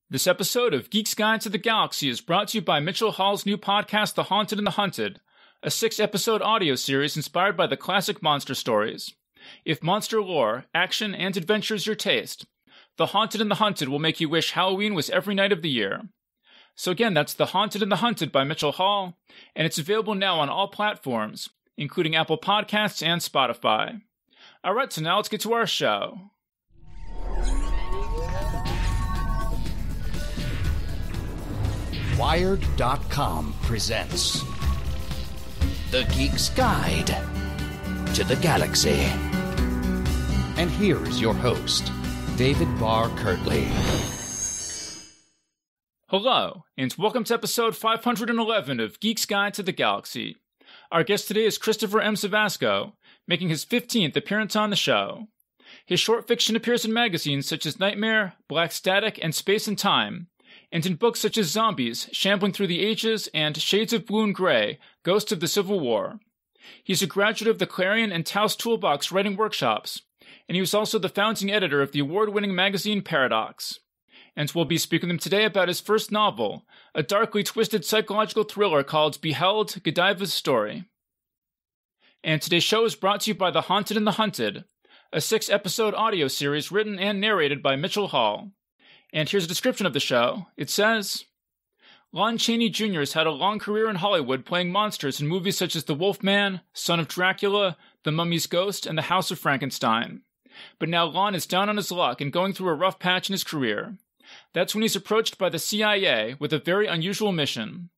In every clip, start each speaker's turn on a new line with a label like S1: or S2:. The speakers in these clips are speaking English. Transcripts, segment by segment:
S1: This episode of Geek's Guide to the Galaxy is brought to you by Mitchell Hall's new podcast, The Haunted and the Hunted, a 6-episode audio series inspired by the classic monster stories. If monster lore, action, and adventure is your taste, The Haunted and the Hunted will make you wish Halloween was every night of the year. So again, that's The Haunted and the Hunted by Mitchell Hall, and it's available now on all platforms, including Apple Podcasts and Spotify. Alright, so now let's get to our show.
S2: Wired.com presents The Geek's Guide to the Galaxy. And here is your host, David Barr Kirtley.
S1: Hello, and welcome to episode 511 of Geek's Guide to the Galaxy. Our guest today is Christopher M. Cevasco, making his 15th appearance on the show. His short fiction appears in magazines such as Nightmare, Black Static, and Space and Time, and in books such as Zombies, Shambling Through the Ages, and Shades of Blue and Gray, Ghosts of the Civil War. He's a graduate of the Clarion and Taos Toolbox writing workshops, and he was also the founding editor of the award-winning magazine Paradox. And we'll be speaking to him today about his first novel, a darkly twisted psychological thriller called Beheld, Godiva's Story. And today's show is brought to you by The Haunted and the Hunted, a 6-episode audio series written and narrated by Mitchell Hall. And here's a description of the show. It says, Lon Chaney Jr. has had a long career in Hollywood playing monsters in movies such as The Wolfman, Son of Dracula, The Mummy's Ghost, and The House of Frankenstein. But now Lon is down on his luck and going through a rough patch in his career. That's when he's approached by the CIA with a very unusual mission.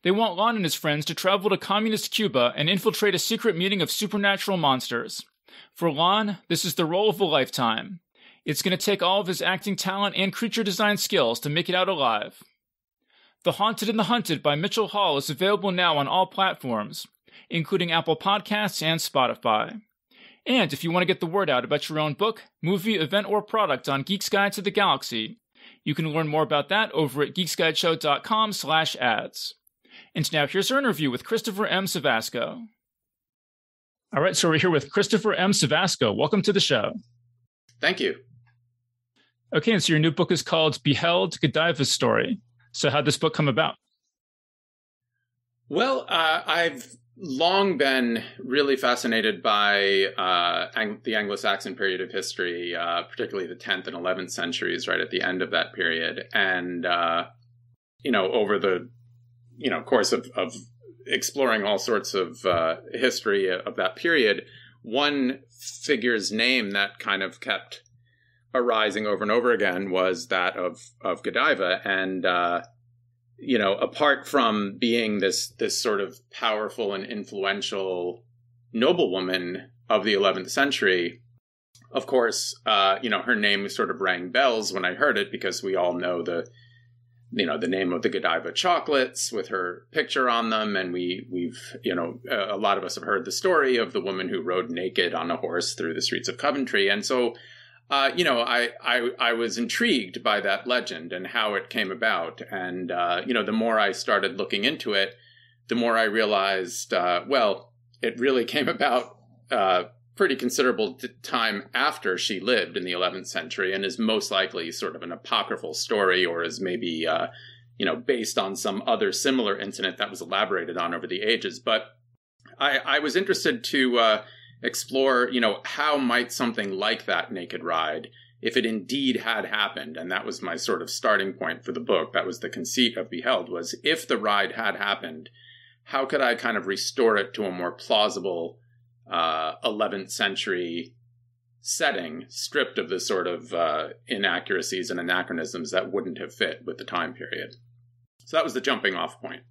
S1: They want Lon and his friends to travel to communist Cuba and infiltrate a secret meeting of supernatural monsters. For Lon, this is the role of a lifetime. It's going to take all of his acting talent and creature design skills to make it out alive. The Haunted and the Hunted by Mitchell Hall is available now on all platforms, including Apple Podcasts and Spotify. And if you want to get the word out about your own book, movie, event, or product on Geek's Guide to the Galaxy, you can learn more about that over at geeksguideshow.com/ads. And now here's our interview with Christopher M. Cevasco. All right, so we're here with Christopher M. Cevasco. Welcome to the show.
S3: Thank you.
S1: Okay, and so your new book is called Beheld, Godiva's Story. So how'd this book come about?
S3: Well, I've long been really fascinated by the Anglo-Saxon period of history, particularly the 10th and 11th centuries, right at the end of that period. And, over the, course of exploring all sorts of history of that period, one figure's name that kind of kept arising over and over again was that of Godiva. And, apart from being this sort of powerful and influential noblewoman of the 11th century, of course, her name sort of rang bells when I heard it, because we all know the name of the Godiva chocolates with her picture on them. And we've a lot of us have heard the story of the woman who rode naked on a horse through the streets of Coventry. And so, I was intrigued by that legend and how it came about. And, the more I started looking into it, the more I realized, it really came about pretty considerable time after she lived in the 11th century, and is most likely sort of an apocryphal story, or is maybe, based on some other similar incident that was elaborated on over the ages. But I was interested to explore, how might something like that naked ride, if it indeed had happened. And that was my sort of starting point for the book. That was the conceit of Beheld, was if the ride had happened, how could I kind of restore it to a more plausible 11th century setting, stripped of the sort of inaccuracies and anachronisms that wouldn't have fit with the time period. So that was the jumping off point.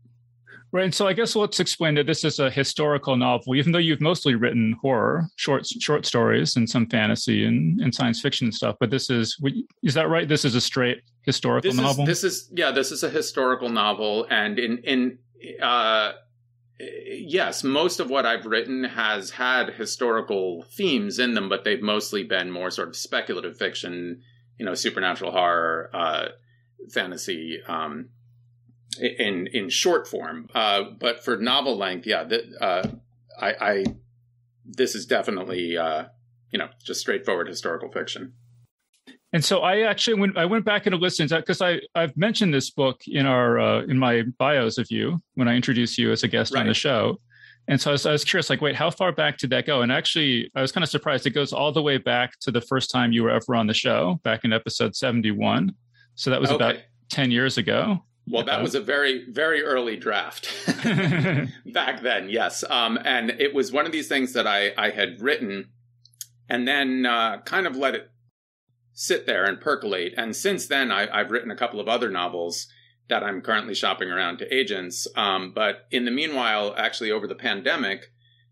S1: Right, and so I guess let's explain that this is a historical novel, even though you've mostly written horror, short stories, and some fantasy and science fiction stuff. But is that right? This is a straight historical novel? This is
S3: a historical novel. And yes, most of what I've written has had historical themes in them, but they've mostly been more sort of speculative fiction, supernatural horror, fantasy, in short form. But for novel length, this is definitely, just straightforward historical fiction.
S1: And so I went back and listened because I've mentioned this book in in my bios of you when I introduced you as a guest on the show. And so I was curious, like, wait, how far back did that go? And actually, I was kind of surprised. It goes all the way back to the first time you were ever on the show, back in episode 71. So that was about 10 years ago.
S3: Well, that was a very, very early draft back then, yes. And it was one of these things that I had written and then kind of let it sit there and percolate. And since then, I've written a couple of other novels that I'm currently shopping around to agents. But in the meanwhile, actually over the pandemic,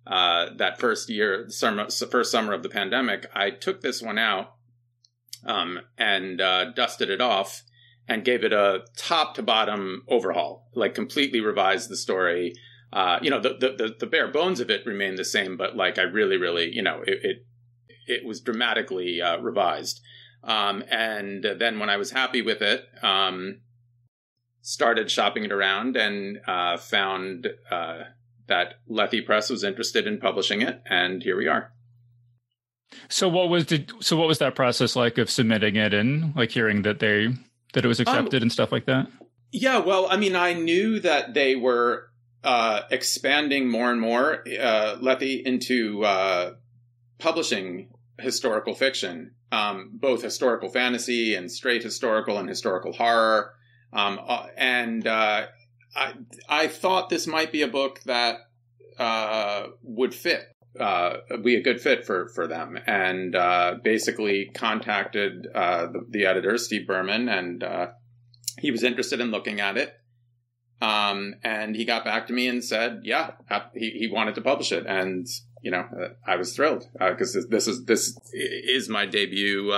S3: that first summer of the pandemic, I took this one out and dusted it off and gave it a top to bottom overhaul, like completely revised the story. The bare bones of it remained the same, but like I really, really, it was dramatically revised. And then when I was happy with it, started shopping it around and found that Lethe Press was interested in publishing it, and here we are.
S1: So what was that process like of submitting it and like hearing that it was accepted and stuff like that?
S3: Yeah, well, I mean, I knew that they were expanding more and more Lethe into publishing historical fiction, both historical fantasy and straight historical and historical horror. And I thought this might be a book that would be a good fit for them, and basically contacted the editor, Steve Berman, and he was interested in looking at it. And he got back to me and said, yeah, he wanted to publish it. And, I was thrilled because this is my debut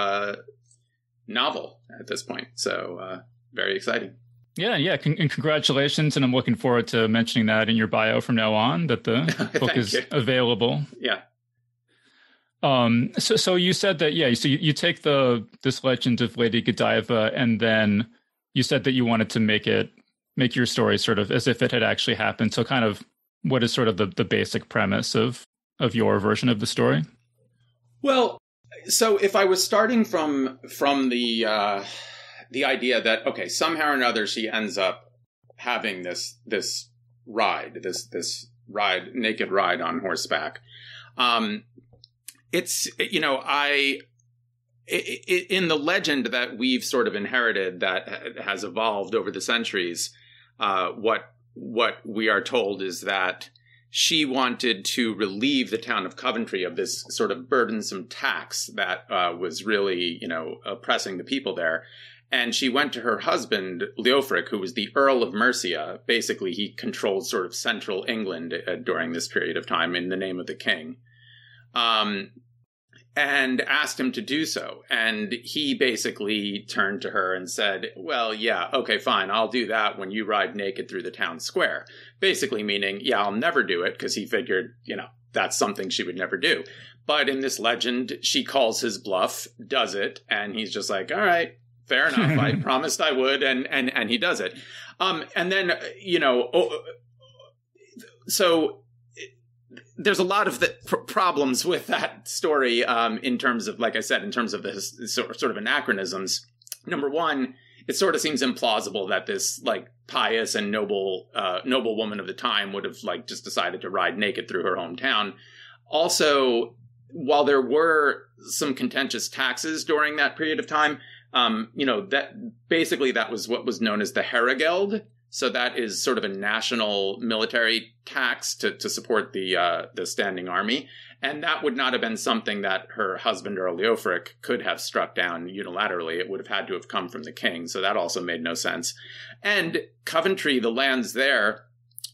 S3: novel at this point. So very exciting.
S1: Yeah. And congratulations. And I'm looking forward to mentioning that in your bio from now on, that the book is available.
S3: Yeah.
S1: So you said that, so you take this legend of Lady Godiva, and then you said that you wanted to make your story sort of as if it had actually happened. So kind of what is sort of the basic premise of your version of the story? Well,
S3: so if I was starting from the idea that, okay, somehow or another she ends up having this naked ride on horseback. It's, in the legend that we've sort of inherited that has evolved over the centuries, what we are told is that she wanted to relieve the town of Coventry of this sort of burdensome tax that was really, oppressing the people there. And she went to her husband, Leofric, who was the Earl of Mercia. Basically, he controlled sort of central England during this period of time in the name of the king. And asked him to do so. And he basically turned to her and said, well, yeah, okay, fine, I'll do that when you ride naked through the town square. Basically meaning, yeah, I'll never do it, because he figured, that's something she would never do. But in this legend, she calls his bluff, does it, and he's just like, all right, fair enough, I promised I would, and he does it. And then, so there's a lot of problems with that story in terms of, like I said, in terms of the sort of anachronisms. Number one, it sort of seems implausible that this like pious and noble woman of the time would have like just decided to ride naked through her hometown. Also, while there were some contentious taxes during that period of time, that was what was known as the Herregeld. So that is sort of a national military tax to support the standing army. And that would not have been something that her husband, Earl Leofric, could have struck down unilaterally. It would have had to have come from the king. So that also made no sense. And Coventry, the lands there,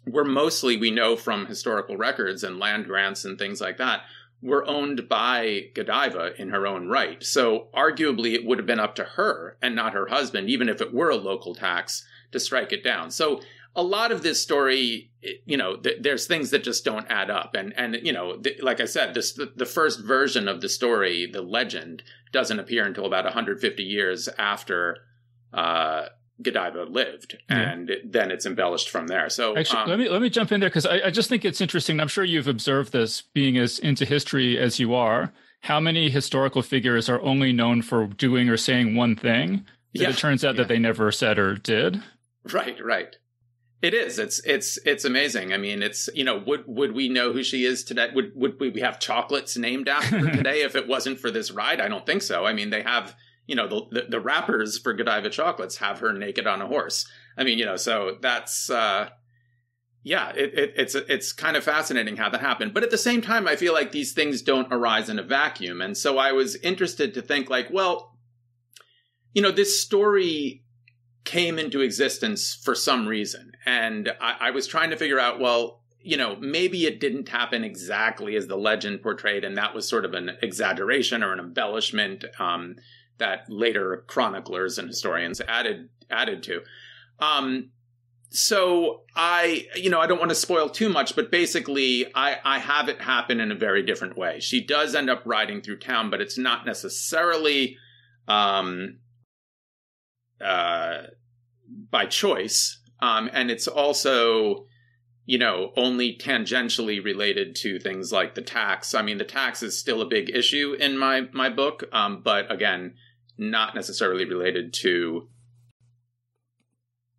S3: were mostly, we know from historical records and land grants and things like that, were owned by Godiva in her own right. So arguably it would have been up to her and not her husband, even if it were a local tax, to strike it down. So a lot of this story, there's things that just don't add up. And like I said, the first version of the story, the legend, doesn't appear until about 150 years after Godiva lived, and then it's embellished from there. So
S1: actually, let me jump in there, because I just think it's interesting. I'm sure you've observed this, being as into history as you are, how many historical figures are only known for doing or saying one thing that it turns out that they never said or did.
S3: Right. It is. It's amazing. I mean, it's, would we know who she is today? Would we have chocolates named after her today if it wasn't for this ride? I don't think so. I mean, they have, the wrappers for Godiva chocolates have her naked on a horse. I mean, so that's, it's kind of fascinating how that happened. But at the same time, I feel like these things don't arise in a vacuum. And so I was interested to think like, well, this story came into existence for some reason. And I was trying to figure out, well, maybe it didn't happen exactly as the legend portrayed. And that was sort of an exaggeration or an embellishment that later chroniclers and historians added to. So I don't want to spoil too much, but basically I have it happen in a very different way. She does end up riding through town, but it's not necessarily by choice. And it's also, only tangentially related to things like the tax. I mean, the tax is still a big issue in my book, but again, not necessarily related to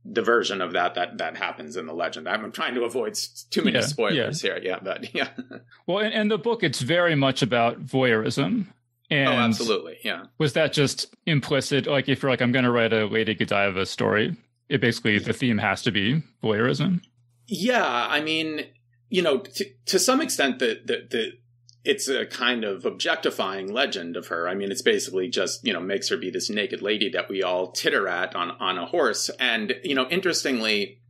S3: the version of that happens in the legend. I'm trying to avoid too many spoilers here. Yeah, but yeah.
S1: Well, in the book, it's very much about voyeurism. And
S3: absolutely, yeah.
S1: Was that just implicit? Like, if you're like, I'm going to write a Lady Godiva story, it basically, the theme has to be voyeurism?
S3: Yeah, I mean, to some extent, it's a kind of objectifying legend of her. I mean, it's basically just, makes her be this naked lady that we all titter at on a horse. And, interestingly,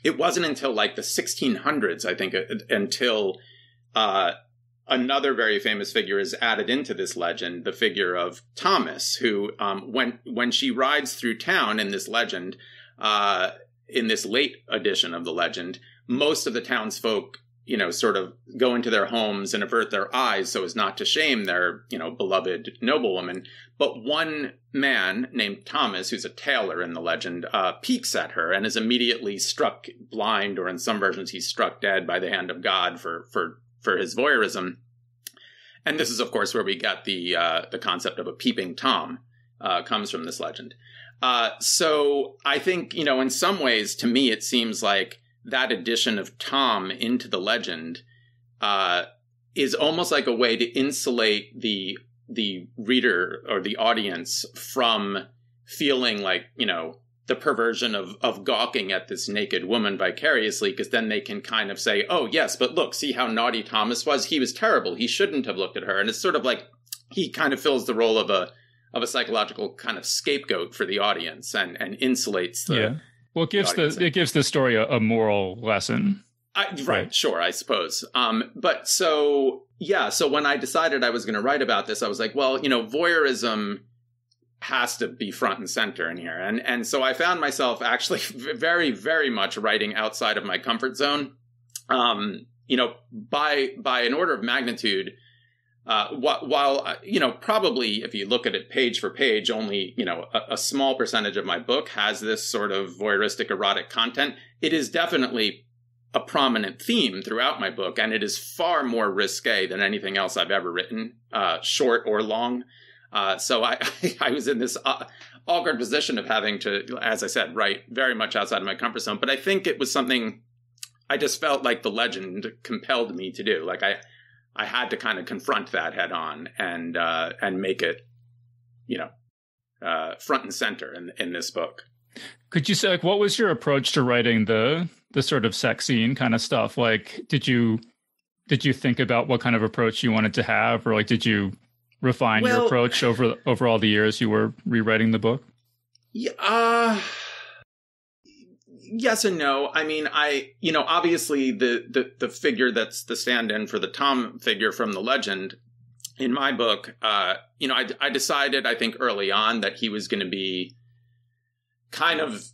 S3: it wasn't until like the 1600s, I think, until another very famous figure is added into this legend, the figure of Thomas, who, when she rides through town in this legend, in this late edition of the legend, most of the townsfolk, sort of go into their homes and avert their eyes so as not to shame their, beloved noblewoman. But one man named Thomas, who's a tailor in the legend, peeks at her and is immediately struck blind, or in some versions, he's struck dead by the hand of God for his voyeurism. And this is, of course, where we get the concept of a peeping Tom comes from this legend. So I think, in some ways, to me, it seems like that addition of Tom into the legend is almost like a way to insulate the reader or the audience from feeling like, the perversion of gawking at this naked woman vicariously, because then they can kind of say, oh, yes, but look, see how naughty Thomas was? He was terrible. He shouldn't have looked at her. And it's sort of like he kind of fills the role of a psychological kind of scapegoat for the audience and insulates the... Yeah.
S1: Well, it gives the story a moral lesson.
S3: Right, sure, I suppose. But so when I decided I was going to write about this, I was like, well, voyeurism has to be front and center in here. And so I found myself actually very, very much writing outside of my comfort zone. By an order of magnitude, while probably if you look at it page for page, only, a small percentage of my book has this sort of voyeuristic erotic content, it is definitely a prominent theme throughout my book, and it is far more risque than anything else I've ever written, short or long. So I was in this awkward position of having to, as I said, write very much outside of my comfort zone. But I think it was something I just felt like the legend compelled me to do. Like I had to kind of confront that head on and make it, front and center in this book.
S1: Could you say, like, what was your approach to writing the sort of sex scene kind of stuff? Like, did you think about what kind of approach you wanted to have, or like, did you refine your approach over all the years you were rewriting the book?
S3: Yeah, yes and no. I mean, obviously the figure that's the stand-in for the Tom figure from the legend in my book, I decided, I think early on, that he was going to be kind of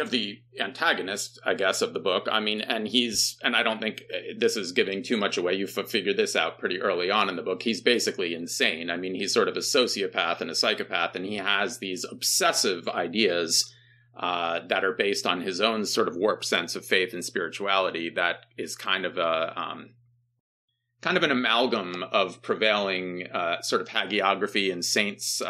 S3: the antagonist, I guess, of the book. I mean, and I don't think this is giving too much away. You figured this out pretty early on in the book. He's basically insane. I mean, he's sort of a sociopath and a psychopath, and he has these obsessive ideas that are based on his own sort of warped sense of faith and spirituality that is kind of kind of an amalgam of prevailing sort of hagiography and saints'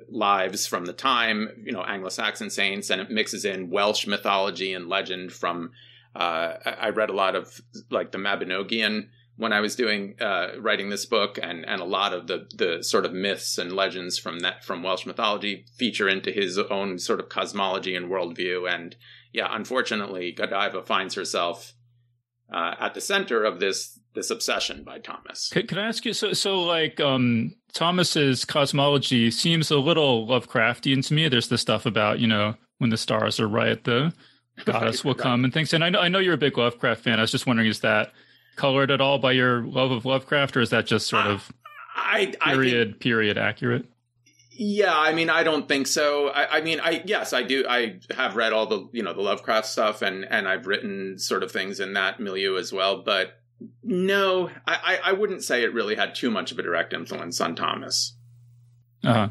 S3: lives from the time, Anglo-Saxon saints, and it mixes in Welsh mythology and legend from, I read a lot of like the Mabinogion when I was writing this book, and a lot of the sort of myths and legends from Welsh mythology feature into his own sort of cosmology and worldview. And yeah, unfortunately, Godiva finds herself at the center of this obsession by Thomas.
S1: Can I ask you, so like Thomas's cosmology seems a little Lovecraftian to me. There's the stuff about, when the stars are right, the goddess will come and things. And I know you're a big Lovecraft fan. I was just wondering, is that colored at all by your love of Lovecraft, or is that just sort of period accurate?
S3: Yeah, I mean, I don't think so. Yes, I do. I have read all the, the Lovecraft stuff, and I've written sort of things in that milieu as well. But no, I wouldn't say it really had too much of a direct influence on Thomas.
S1: But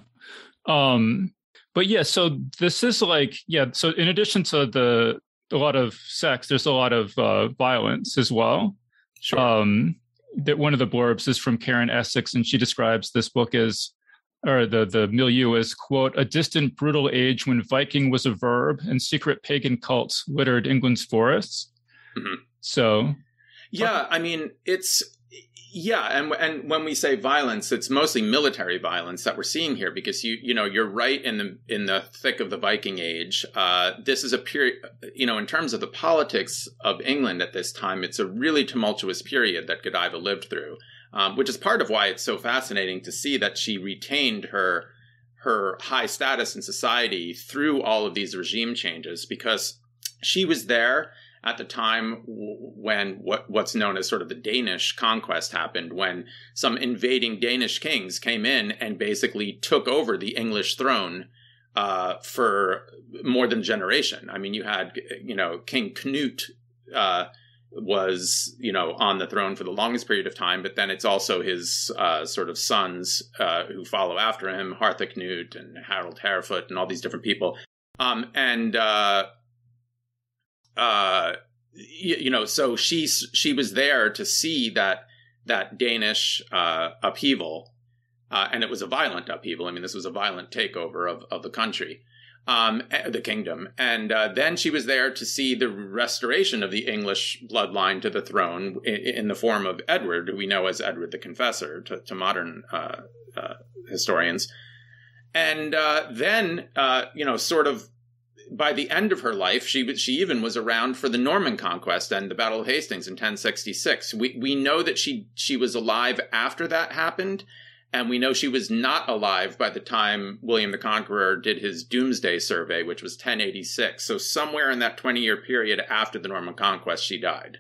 S1: yeah, so this is like, so in addition to a lot of sex, there's a lot of violence as well.
S3: Sure.
S1: That one of the blurbs is from Karen Essex, and she describes this book as, or the milieu as, quote, a distant, brutal age when Viking was a verb and secret pagan cults littered England's forests.
S3: Mm-hmm.
S1: So,
S3: yeah, I mean, and when we say violence, it's mostly military violence that we're seeing here, because you're right in the thick of the Viking Age. This is a period, in terms of the politics of England at this time, it's a really tumultuous period that Godiva lived through. Which is part of why it's so fascinating to see that she retained her high status in society through all of these regime changes, because she was there at the time when what's known as sort of the Danish conquest happened, when some invading Danish kings came in and basically took over the English throne for more than a generation. I mean, you had, King Knut was, on the throne for the longest period of time, but then it's also his sort of sons who follow after him, Harthacnut and Harold Harefoot and all these different people. So she was there to see that Danish upheaval, and it was a violent upheaval. I mean, this was a violent takeover of the country. The kingdom. And then she was there to see the restoration of the English bloodline to the throne in the form of Edward, who we know as Edward the Confessor to modern historians. And then, sort of by the end of her life, she even was around for the Norman Conquest and the Battle of Hastings in 1066. We know that she was alive after that happened. And we know she was not alive by the time William the Conqueror did his Doomsday survey, which was 1086. So somewhere in that 20-year period after the Norman Conquest, she died.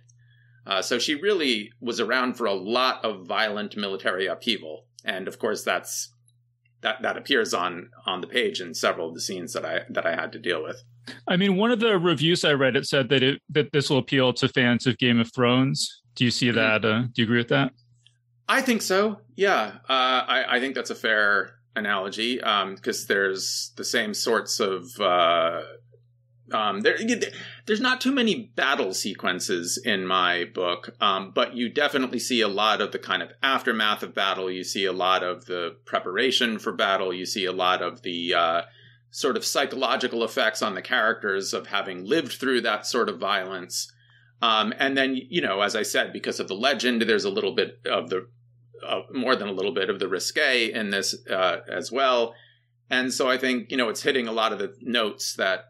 S3: So she really was around for a lot of violent military upheaval. And of course, that appears on the page in several of the scenes that I had to deal with.
S1: I mean, one of the reviews I read, it said that this will appeal to fans of Game of Thrones. Do you see that? Do you agree with that?
S3: I think so. Yeah. I think that's a fair analogy, because there's the same sorts of, there's not too many battle sequences in my book, but you definitely see a lot of the kind of aftermath of battle. You see a lot of the preparation for battle. You see a lot of the sort of psychological effects on the characters of having lived through that sort of violence. And then, as I said, because of the legend, there's a little bit of more than a little bit of the risque in this as well. And so I think, it's hitting a lot of the notes that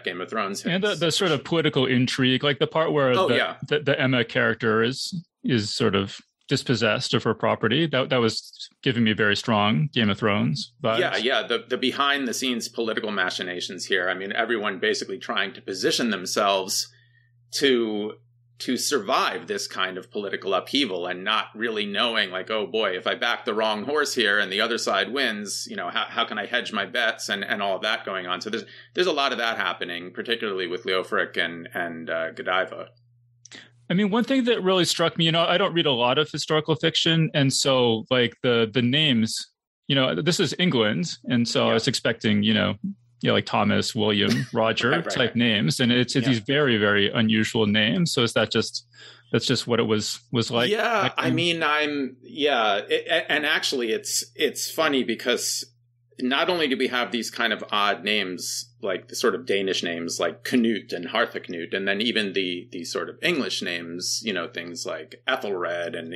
S3: Game of Thrones hits.
S1: And the sort of political intrigue, like the part where the Emma character is sort of dispossessed of her property. That was giving me very strong Game of Thrones vibes.
S3: Yeah. The behind the scenes political machinations here. I mean, everyone basically trying to position themselves to survive this kind of political upheaval and not really knowing, like, oh boy, if I back the wrong horse here and the other side wins, how can I hedge my bets and all of that going on. So there's a lot of that happening, particularly with Leofric and Godiva.
S1: I mean, one thing that really struck me, I don't read a lot of historical fiction. And so like the names, this is England. And so I was expecting, like Thomas, William, Roger type names. And it's these very, very unusual names. So is that just that's just what it was like.
S3: Yeah, I mean, and actually it's funny because not only do we have these kind of odd names, like the sort of Danish names like Canute and Harthacnut, and then even the sort of English names, things like Ethelred and,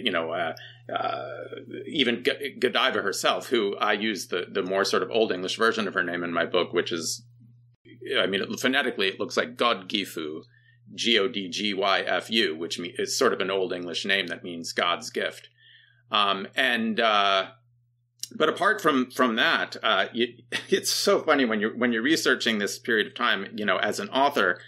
S3: even Godiva herself, who I use the more sort of Old English version of her name in my book, which is, phonetically it looks like Godgifu, Godgyfu, which is sort of an Old English name that means God's gift. But apart from that, it's so funny when you're researching this period of time, as an author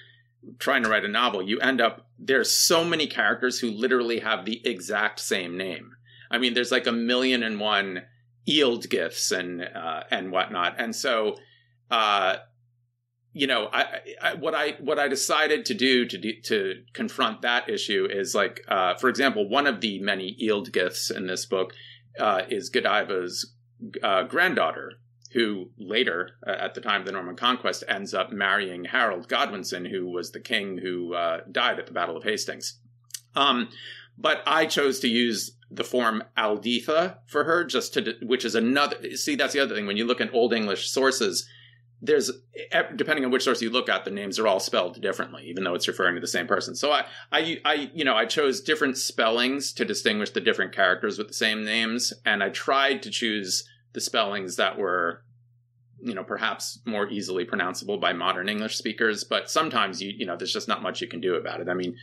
S3: trying to write a novel, you end up, there's so many characters who literally have the exact same name. I mean, there's like 1,000,001 Ealdgiths and whatnot. And so, what I decided to do to confront that issue is like, for example, one of the many Ealdgiths in this book is Godiva's granddaughter, who later, at the time of the Norman Conquest, ends up marrying Harold Godwinson, who was the king who died at the Battle of Hastings. But I chose to use the form Alditha for her, which is another. See, that's the other thing. When you look at Old English sources, there's, depending on which source you look at, the names are all spelled differently, even though it's referring to the same person. So I chose different spellings to distinguish the different characters with the same names, and I tried to choose the spellings that were, perhaps more easily pronounceable by modern English speakers. But sometimes there's just not much you can do about it. I mean,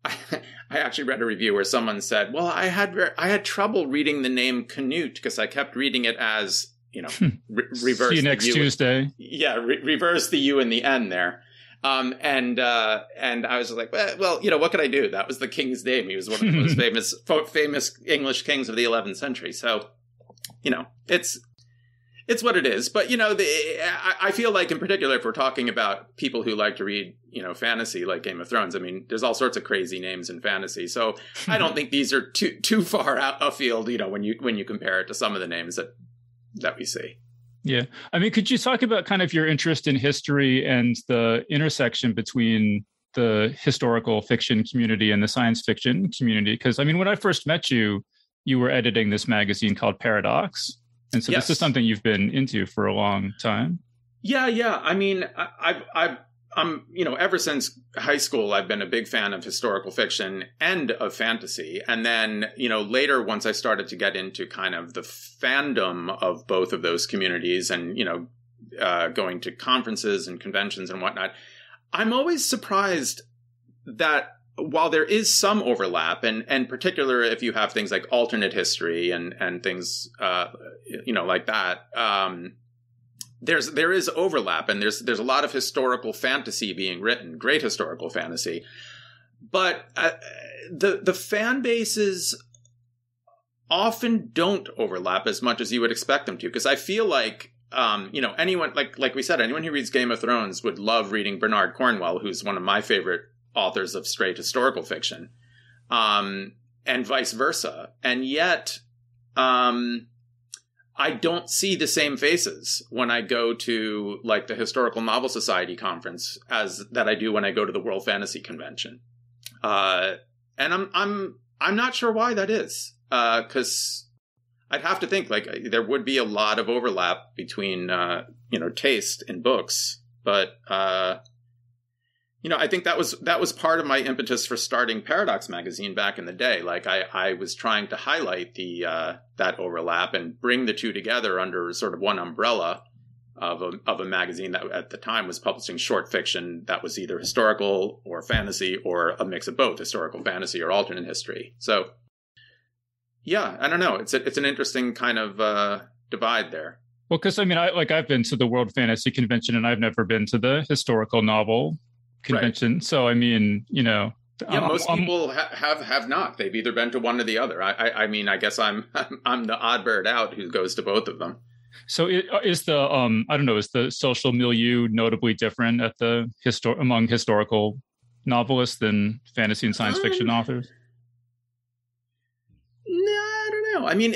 S3: I actually read a review where someone said, "Well, I had trouble reading the name Canute because I kept reading it as." Reverse.
S1: See you next Tuesday.
S3: Yeah, reverse the U and the N there. And I was like, well, what could I do? That was the king's name. He was one of the most famous English kings of the 11th century. So, it's what it is. But, I feel like in particular, if we're talking about people who like to read, fantasy like Game of Thrones, I mean, there's all sorts of crazy names in fantasy. So I don't think these are too far out afield, when you compare it to some of the names that we see.
S1: Yeah. I mean, could you talk about kind of your interest in history and the intersection between the historical fiction community and the science fiction community? Because, I mean, when I first met you, you were editing this magazine called Paradox. And so This is something you've been into for a long time. Yeah.
S3: I mean, I'm, ever since high school, I've been a big fan of historical fiction and of fantasy. And then, later, once I started to get into kind of the fandom of both of those communities and, going to conferences and conventions and whatnot, I'm always surprised that while there is some overlap, and particular if you have things like alternate history and things, like that, there is overlap, and there's a lot of historical fantasy being written, great historical fantasy, but the fan bases often don't overlap as much as you would expect them to, because I feel like anyone like we said, anyone who reads Game of Thrones would love reading Bernard Cornwell, who's one of my favorite authors of straight historical fiction, and vice versa, and yet I don't see the same faces when I go to like the Historical Novel Society conference as that I do when I go to the World Fantasy Convention. And I'm not sure why that is. 'Cause I'd have to think like there would be a lot of overlap between, taste in books, but, I think that was part of my impetus for starting Paradox magazine back in the day. Like I was trying to highlight that overlap and bring the two together under sort of one umbrella of a magazine that at the time was publishing short fiction that was either historical or fantasy or a mix of both, historical fantasy or alternate history. So yeah, I don't know. It's an interesting kind of divide there.
S1: Well, because I mean, I've been to the World Fantasy Convention and I've never been to the historical novel convention. Right. So, I mean,
S3: most people have not. They've either been to one or the other. I mean, I guess I'm the odd bird out who goes to both of them.
S1: So is the social milieu notably different at the among historical novelists than fantasy and science fiction authors?
S3: No, I don't don't know. I mean,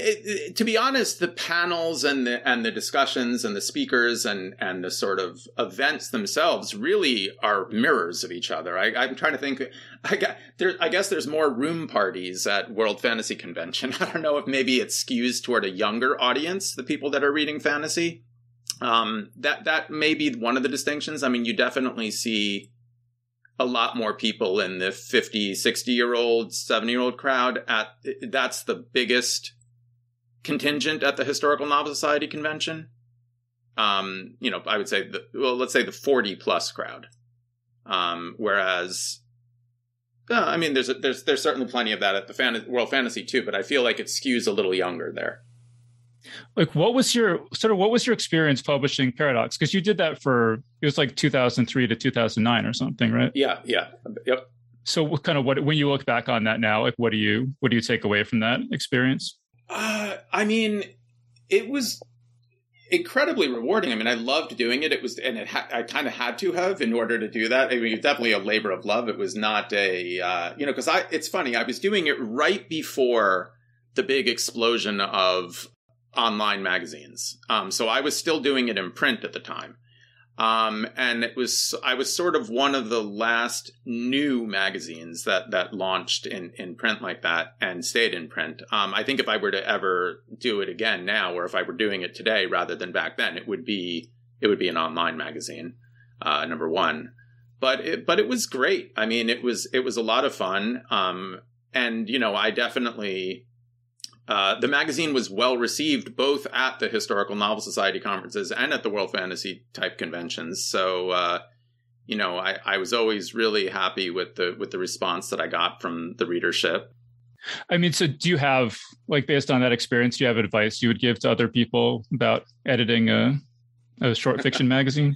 S3: to be honest, the panels and the discussions and the speakers and the sort of events themselves really are mirrors of each other. I'm trying to think. I guess there's more room parties at World Fantasy Convention. I don't know if maybe it skews toward a younger audience, the people that are reading fantasy. That may be one of the distinctions. I mean, you definitely see a lot more people in the 50, 60-year-old, 70-year-old crowd. That's the biggest contingent at the Historical Novel Society convention. I would say, let's say the 40-plus crowd. Whereas, there's certainly plenty of that at the World Fantasy too, but I feel like it skews a little younger there.
S1: Like, what was your experience publishing Paradox? Because you did that it was like 2003 to 2009 or something, right?
S3: Yeah. Yep.
S1: So when you look back on that now, like, what do you take away from that experience?
S3: It was incredibly rewarding. I mean, I loved doing it. It was, and I kind of had to have in order to do that. I mean, it was definitely a labor of love. It was not because it's funny. I was doing it right before the big explosion of online magazines. So I was still doing it in print at the time. And I was sort of one of the last new magazines that launched in print like that and stayed in print. I think if I were to ever do it again now, or if I were doing it today rather than back then, it would be an online magazine, number one. But it was great. I mean, it was a lot of fun. And I definitely, the magazine was well received both at the Historical Novel Society conferences and at the World Fantasy type conventions. So, I was always really happy with the response that I got from the readership.
S1: I mean, so do you have, like, based on that experience, do you have advice you would give to other people about editing a short fiction magazine?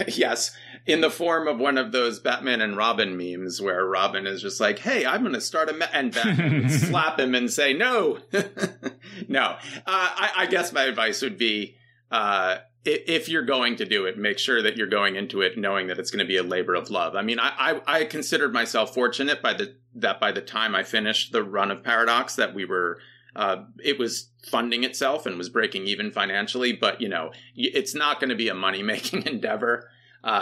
S3: Yes, in the form of one of those Batman and Robin memes where Robin is just like, "Hey, I'm going to start and Batman would slap him and say, "No, no." I guess my advice would be, if you're going to do it, make sure that you're going into it knowing that it's going to be a labor of love. I mean, I considered myself fortunate by the time I finished the run of Paradox that we were. It was funding itself and was breaking even financially, but it's not going to be a money-making endeavor.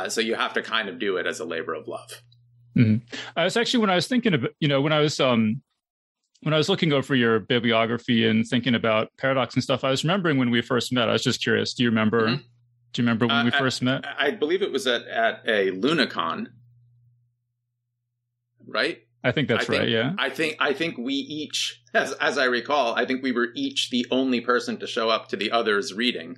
S3: So you have to kind of do it as a labor of love.
S1: Mm-hmm. It's actually when I was thinking of, when I was looking over your bibliography and thinking about Paradox and stuff, I was remembering when we first met. I was just curious. Do you remember? Mm-hmm. Do you remember when we first met?
S3: I believe it was at a Lunacon, right?
S1: I think that's right. Yeah.
S3: I think we each, as I recall, I think we were each the only person to show up to the other's reading.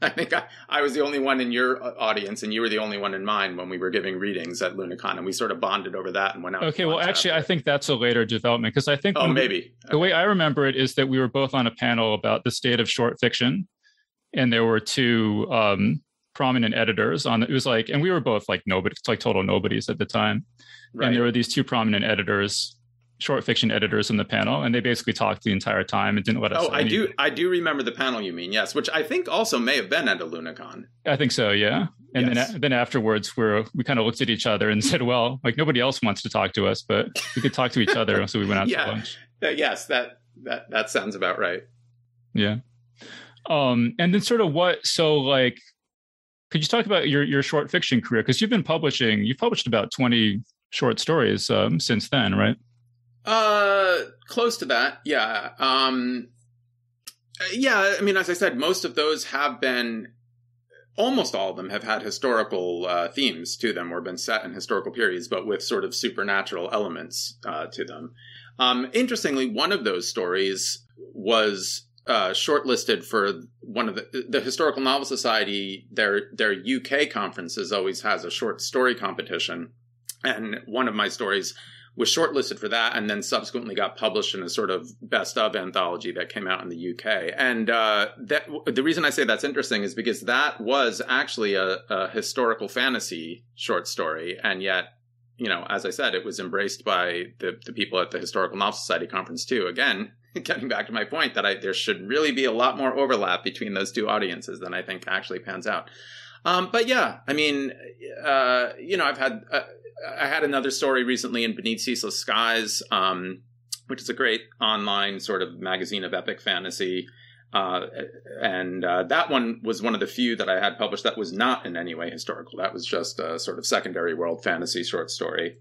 S3: I think I was the only one in your audience, and you were the only one in mine when we were giving readings at Lunacon, and we sort of bonded over that and went out.
S1: Okay, well, actually, I think that's a later development, because I think
S3: maybe
S1: the way I remember it is that we were both on a panel about the state of short fiction, and there were two prominent editors on it. It was like, and we were both like nobody, like total nobodies at the time. Right. And there were these two prominent editors, short fiction editors in the panel, and they basically talked the entire time and didn't let us.
S3: I do remember the panel you mean, yes, which I think also may have been at a Lunacon.
S1: I think so, yeah. And yes. then afterwards, we kind of looked at each other and said, well, like, nobody else wants to talk to us, but we could talk to each other, so we went out to lunch.
S3: Yes, that sounds about right.
S1: Yeah. And then sort of could you talk about your short fiction career? Because you've published about 20 short stories since then, right?
S3: Close to that. Yeah. Yeah. I mean, as I said, most of those almost all of them have had historical themes to them, or been set in historical periods, but with sort of supernatural elements to them. Interestingly, one of those stories was shortlisted for one of the Historical Novel Society. Their UK conferences always has a short story competition. And one of my stories was shortlisted for that, and then subsequently got published in a sort of best of anthology that came out in the UK. And the reason I say that's interesting is because that was actually a historical fantasy short story, and yet, as I said, it was embraced by the people at the Historical Novel Society conference too. Again, getting back to my point that there should really be a lot more overlap between those two audiences than I think actually pans out. But yeah, I mean, I had another story recently in Beneath Ceaseless Skies, which is a great online sort of magazine of epic fantasy. And that one was one of the few that I had published that was not in any way historical. That was just a sort of secondary world fantasy short story.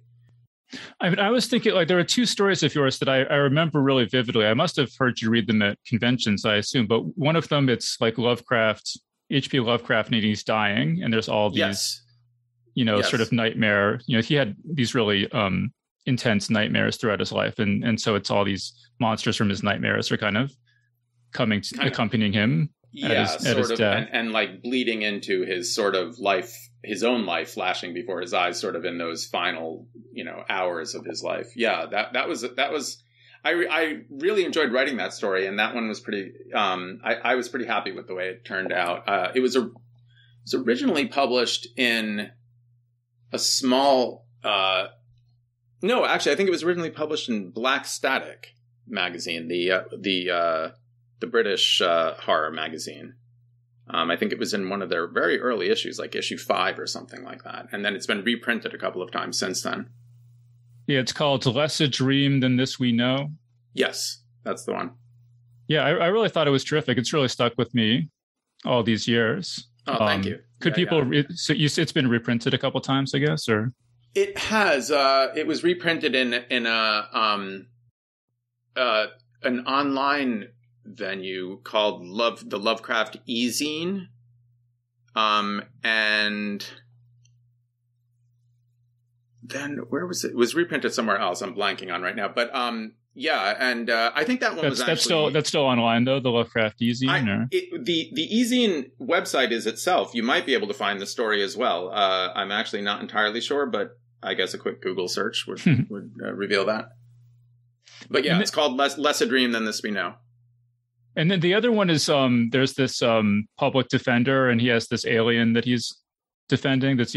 S1: I mean, I was thinking, like, there are two stories of yours that I remember really vividly. I must have heard you read them at conventions, I assume, but one of them, it's like H.P. Lovecraft, and he's dying, and there's all these, sort of nightmare, he had these really intense nightmares throughout his life, and so it's all these monsters from his nightmares are kind of accompanying him at his death. And like bleeding into his sort of life, his own life flashing before his eyes, sort of in those final, hours of his life. Yeah, that was I really enjoyed writing that story, and that one was pretty. I was pretty happy with the way it turned out. It was originally published in a small. No, actually, I think it was originally published in Black Static magazine, the British horror magazine. I think it was in one of their very early issues, like issue 5 or something like that. And then it's been reprinted a couple of times since then. Yeah, it's called Less a Dream Than This We Know.
S3: Yes, that's the one.
S1: Yeah, I really thought it was terrific. It's really stuck with me all these years.
S3: Oh, thank you.
S1: Could people... So it's been reprinted a couple times, I guess, or...
S3: It has. It was reprinted in an online venue called the Lovecraft E-Zine, and then where was it? It was reprinted somewhere else. I'm blanking on right now, but yeah, and I think that one was actually
S1: that's still online though. The Lovecraft E-Zine,
S3: the E-Zine website is itself. You might be able to find the story as well. I'm actually not entirely sure, but I guess a quick Google search would reveal that. But yeah, it's called Less a Dream Than This We Know.
S1: And then the other one is there's this public defender, and he has this alien that he's defending that's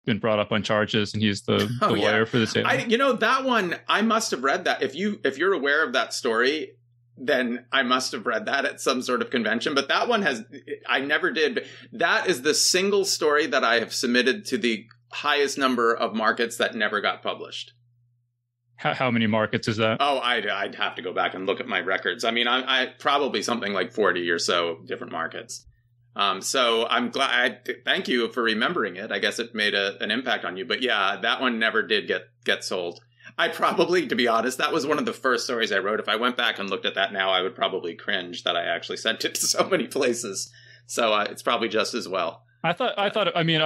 S1: been brought up on charges, and he's the lawyer for this alien.
S3: That one, I must have read that. If you're aware of that story, then I must have read that at some sort of convention. But that one I never did. That is the single story that I have submitted to the highest number of markets that never got published.
S1: How many markets is that?
S3: Oh, I'd have to go back and look at my records. I mean, I probably something like 40 or so different markets. So I'm glad. Thank you for remembering it. I guess it made an impact on you. But yeah, that one never did get sold. I probably, to be honest, that was one of the first stories I wrote. If I went back and looked at that now, I would probably cringe that I actually sent it to so many places. So it's probably just as well.
S1: I thought. I mean,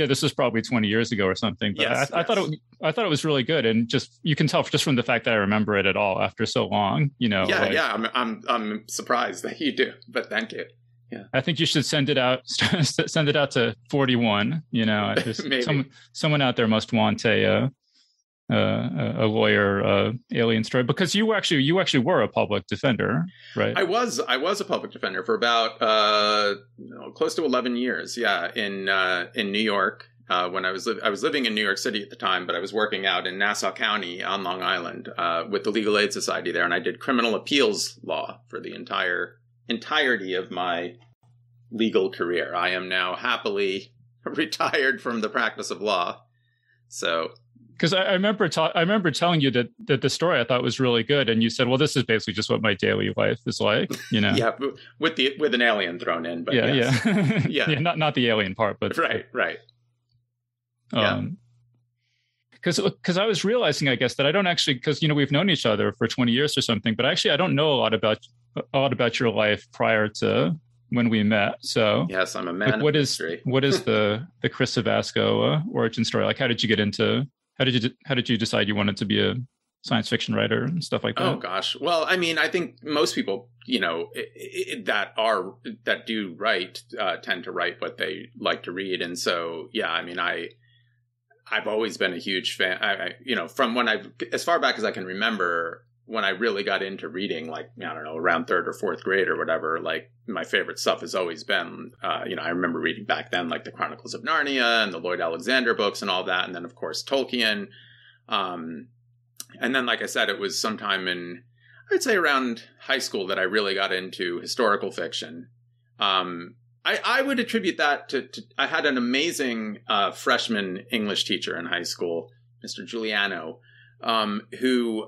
S1: this was probably 20 years ago or something. But
S3: yes,
S1: I thought it was really good, and just you can tell just from the fact that I remember it at all after so long.
S3: Yeah. I'm surprised that you do, but thank you. Yeah,
S1: I think you should send it out. Send it out to 41.
S3: Maybe.
S1: Someone out there must want a lawyer alien story, because you actually were a public defender, right?
S3: I was a public defender for about close to 11 years. Yeah, in New York when I was living in New York City at the time, but I was working out in Nassau County on Long Island with the Legal Aid Society there, and I did criminal appeals law for the entirety of my legal career. I am now happily retired from the practice of law. So.
S1: Because I remember telling you that the story I thought was really good, and you said, "Well, this is basically just what my daily life is like,"
S3: Yeah, with an alien thrown in, but
S1: yeah. Yeah, not the alien part, but
S3: right.
S1: Because I was realizing, I guess, that I don't actually, because we've known each other for 20 years or something, but actually I don't know a lot about your life prior to when we met. So
S3: yes, I'm a man of mystery.
S1: What is the Chris Cevasco origin story? Like, how did you get into? How did you decide you wanted to be a science fiction writer and stuff like that?
S3: Oh gosh. Well, I mean, I think most people, that do write tend to write what they like to read, and so yeah, I mean, I've always been a huge fan. From when as far back as I can remember, when I really got into reading, like, I don't know, around 3rd or 4th grade or whatever, like, my favorite stuff has always been, I remember reading back then, like, the Chronicles of Narnia and the Lloyd Alexander books and all that. And then, of course, Tolkien. And then, like I said, it was sometime I'd say around high school that I really got into historical fiction. I would attribute that to I had an amazing freshman English teacher in high school, Mr. Giuliano, who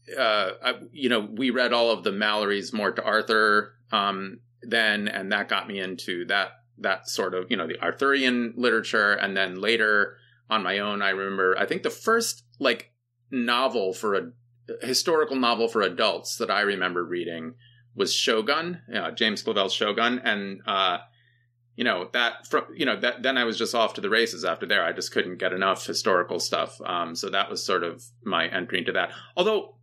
S3: we read all of the Mallory's Mort to Arthur then, and that got me into that sort of, the Arthurian literature. And then later on my own, I remember, I think the first historical novel for adults that I remember reading was Shogun, James Clavell's Shogun. And, then I was just off to the races after there. I just couldn't get enough historical stuff. So that was sort of my entry into that. Although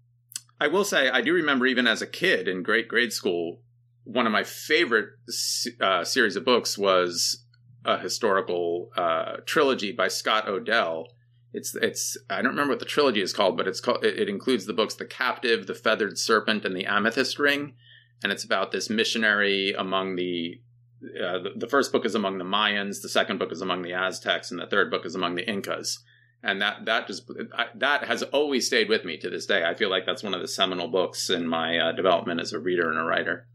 S3: I will say, I do remember even as a kid in grade school, one of my favorite series of books was a historical trilogy by Scott Odell. It's I don't remember what the trilogy is called, but it includes the books The Captive, The Feathered Serpent, and The Amethyst Ring. And it's about this missionary among the first book is among the Mayans, the second book is among the Aztecs, and the third book is among the Incas. And that has always stayed with me to this day. I feel like that's one of the seminal books in my development as a reader and a writer.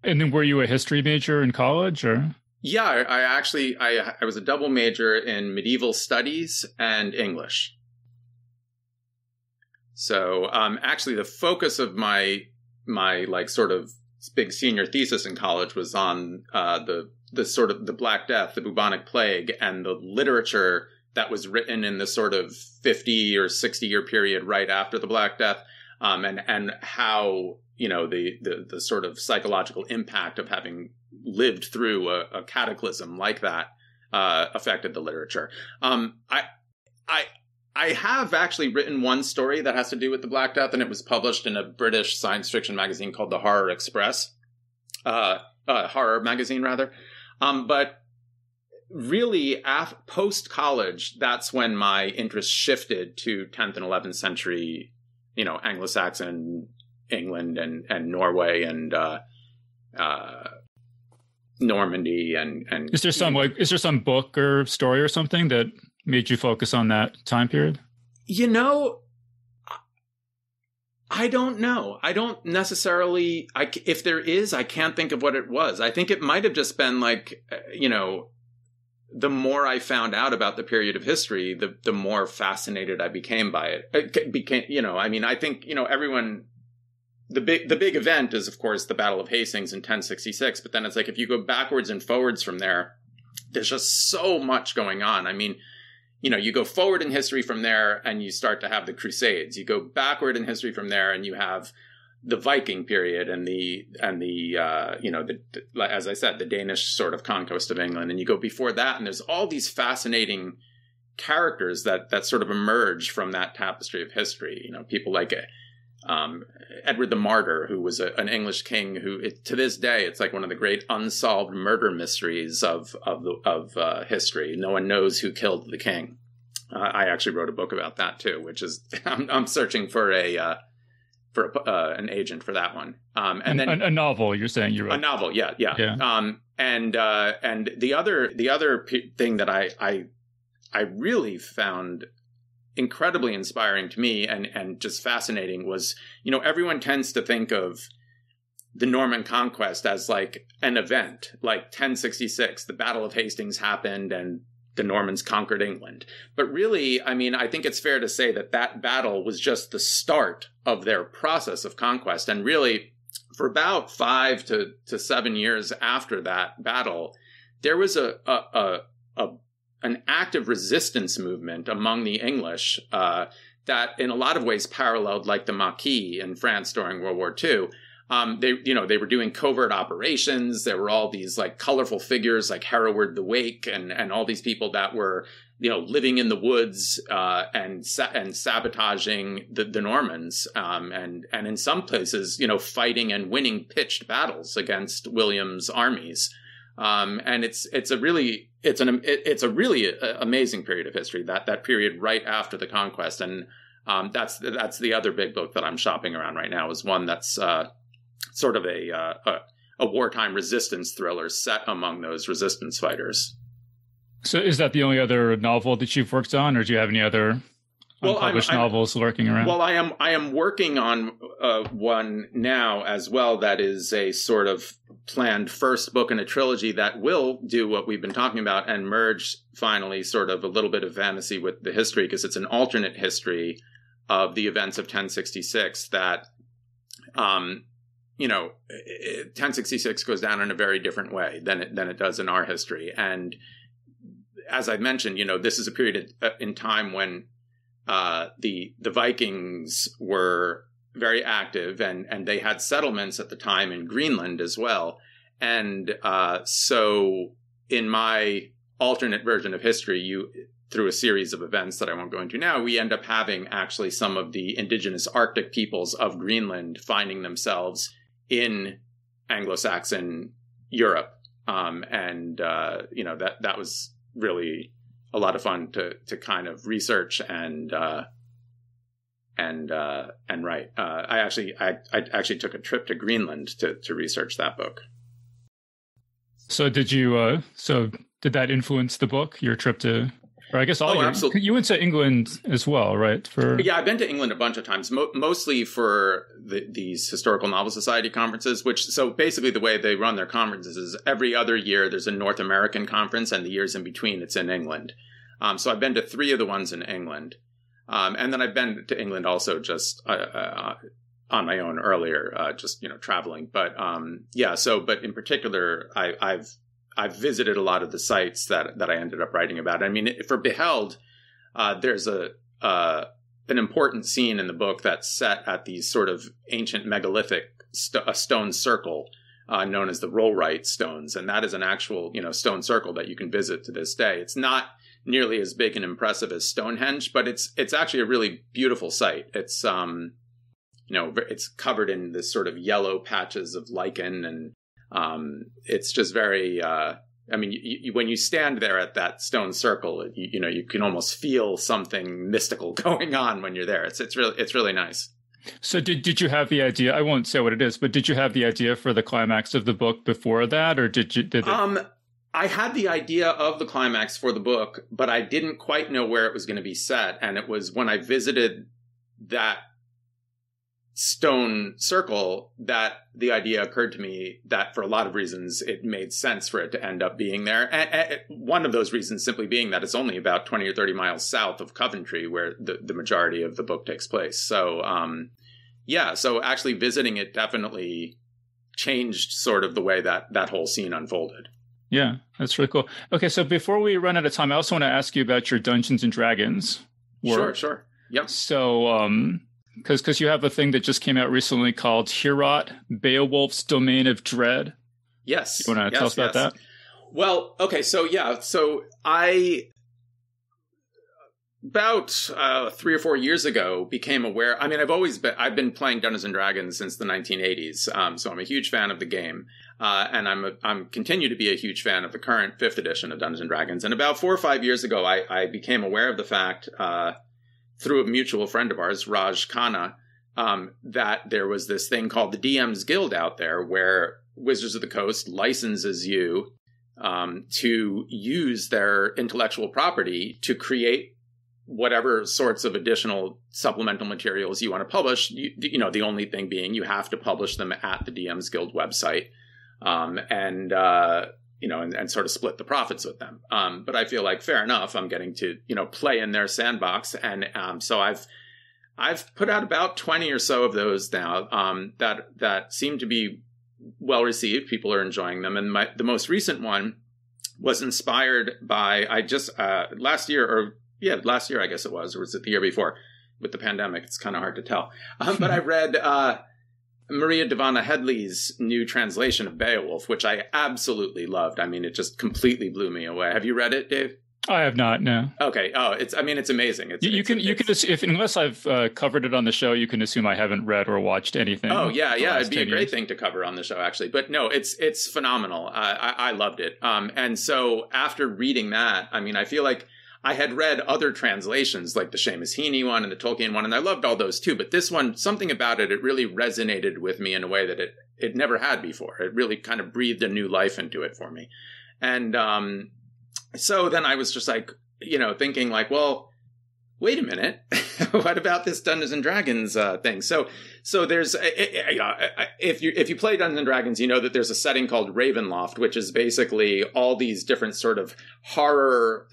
S1: And then were you a history major in college, or?
S3: Yeah, I was a double major in medieval studies and English. So actually the focus of my sort of big senior thesis in college was on the sort of the Black Death, the bubonic plague, and the literature that was written in the sort of 50 or 60 year period right after the Black Death, and how the sort of psychological impact of having lived through a cataclysm like that affected the literature. I have actually written one story that has to do with the Black Death, and it was published in a British science fiction magazine called the Horror Express, horror magazine rather. But really, post-college, that's when my interest shifted to 10th and 11th century, Anglo-Saxon England and Norway and Normandy and
S1: is there some book or story or something that made you focus on that time period?
S3: I don't know. I don't necessarily. If there is, I can't think of what it was. I think it might have just been the more I found out about the period of history, the more fascinated I became by it. It became, I think, everyone. The big event is, of course, the Battle of Hastings in 1066. But then it's like if you go backwards and forwards from there, there's just so much going on. I mean, you go forward in history from there and you start to have the Crusades. You go backward in history from there and you have the Viking period and as I said, the Danish sort of conquest of England. And you go before that and there's all these fascinating characters that sort of emerge from that tapestry of history. People like Edward the Martyr, who was an English king who, to this day, it's like one of the great unsolved murder mysteries of history. No one knows who killed the king. I actually wrote a book about that too, which is I'm searching for an agent for that one. And then
S1: a novel. You're saying you wrote
S3: a novel, yeah. And the other thing that I really found incredibly inspiring to me and just fascinating was, everyone tends to think of the Norman Conquest as like an event, like 1066, the Battle of Hastings happened and the Normans conquered England. But really, I think it's fair to say that battle was just the start of their process of conquest. And really, for about 5 to 7 years after that battle, there was an active resistance movement among the English that in a lot of ways paralleled like the Maquis in France during World War II. They were doing covert operations. There were all these like colorful figures like Hereward the Wake and all these people that were, living in the woods and sabotaging the Normans and in some places, fighting and winning pitched battles against William's armies. And it's a really amazing period of history, that period right after the conquest. And that's the other big book that I'm shopping around right now, is one that's sort of a wartime resistance thriller set among those resistance fighters. So
S1: is that the only other novel that you've worked on, or do you have any other unpublished novels lurking around?
S3: Well, I am working on one now as well that is a sort of planned first book in a trilogy that will do what we've been talking about and merge finally sort of a little bit of fantasy with the history, because it's an alternate history of the events of 1066 that, 1066 goes down in a very different way than it does in our history. And as I mentioned, this is a period in time when the Vikings were very active, and they had settlements at the time in Greenland as well. And so in my alternate version of history, through a series of events that I won't go into now, we end up having actually some of the indigenous Arctic peoples of Greenland finding themselves in Anglo-Saxon Europe. That was really a lot of fun to kind of research and write. I actually took a trip to Greenland to research that book.
S1: So did you? So did that influence the book? Your trip to? Or I guess
S3: absolutely.
S1: You went to England as well, right?
S3: Yeah, I've been to England a bunch of times, mostly for these Historical Novel Society conferences, so basically the way they run their conferences is every other year there's a North American conference, and the years in between it's in England. So I've been to 3 of the ones in England. And then I've been to England also just on my own earlier, traveling. But but in particular, I've visited a lot of the sites that I ended up writing about. I mean, for Beheld, there's an important scene in the book that's set at these sort of ancient megalithic a stone circle known as the Rollright stones. And that is an actual, stone circle that you can visit to this day. It's not nearly as big and impressive as Stonehenge, but it's actually a really beautiful site. It's, it's covered in this sort of yellow patches of lichen, and it's just very, when you stand there at that stone circle, you can almost feel something mystical going on when you're there. It's really nice.
S1: So did you have the idea? I won't say what it is, but did you have the idea for the climax of the book before that, or did it?
S3: I had the idea of the climax for the book, but I didn't quite know where it was going to be set. And it was when I visited that stone circle that the idea occurred to me that for a lot of reasons, it made sense for it to end up being there. And one of those reasons simply being that it's only about 20 or 30 miles south of Coventry, where the majority of the book takes place. So, so actually visiting it definitely changed sort of the way that whole scene unfolded.
S1: Yeah, that's really cool. Okay, so before we run out of time, I also want to ask you about your Dungeons and Dragons work.
S3: Sure. Yep.
S1: So, because you have a thing that just came out recently called Heorot, Beowulf's Domain of Dread.
S3: Yes.
S1: You want to tell us about that?
S3: Well, okay, so I about 3 or 4 years ago became aware. I mean, I've been playing Dungeons and Dragons since the 1980s, so I'm a huge fan of the game, and I'm continue to be a huge fan of the current 5th edition of Dungeons and Dragons. And about 4 or 5 years ago, I became aware of the fact through a mutual friend of ours, Raj Khanna, that there was this thing called the DM's Guild out there, where Wizards of the Coast licenses you to use their intellectual property to create whatever sorts of additional supplemental materials you want to publish. The only thing being you have to publish them at the DM's Guild website, and sort of split the profits with them. But I feel like fair enough, I'm getting to, play in their sandbox. And so I've put out about 20 or so of those now that seem to be well received. People are enjoying them. And the most recent one was inspired by, last year, I guess it was, or was it the year before? With the pandemic, it's kind of hard to tell. But I read Maria Devana Headley's new translation of Beowulf, which I absolutely loved. I mean, it just completely blew me away. Have you read it, Dave?
S1: I have not, no.
S3: Okay. Oh, it's amazing.
S1: Unless I've covered it on the show, you can assume I haven't read or watched anything.
S3: Oh, yeah. It'd be a great thing to cover on the show, actually. But no, it's phenomenal. I loved it. And so after reading that, I mean, I feel like I had read other translations, like the Seamus Heaney one and the Tolkien one, and I loved all those too. But this one, something about it really resonated with me in a way that it never had before. It really kind of breathed a new life into it for me. And so then I was just like, thinking like, well, wait a minute, what about this Dungeons and Dragons thing? So there's if you play Dungeons and Dragons, you know that there's a setting called Ravenloft, which is basically all these different sort of horror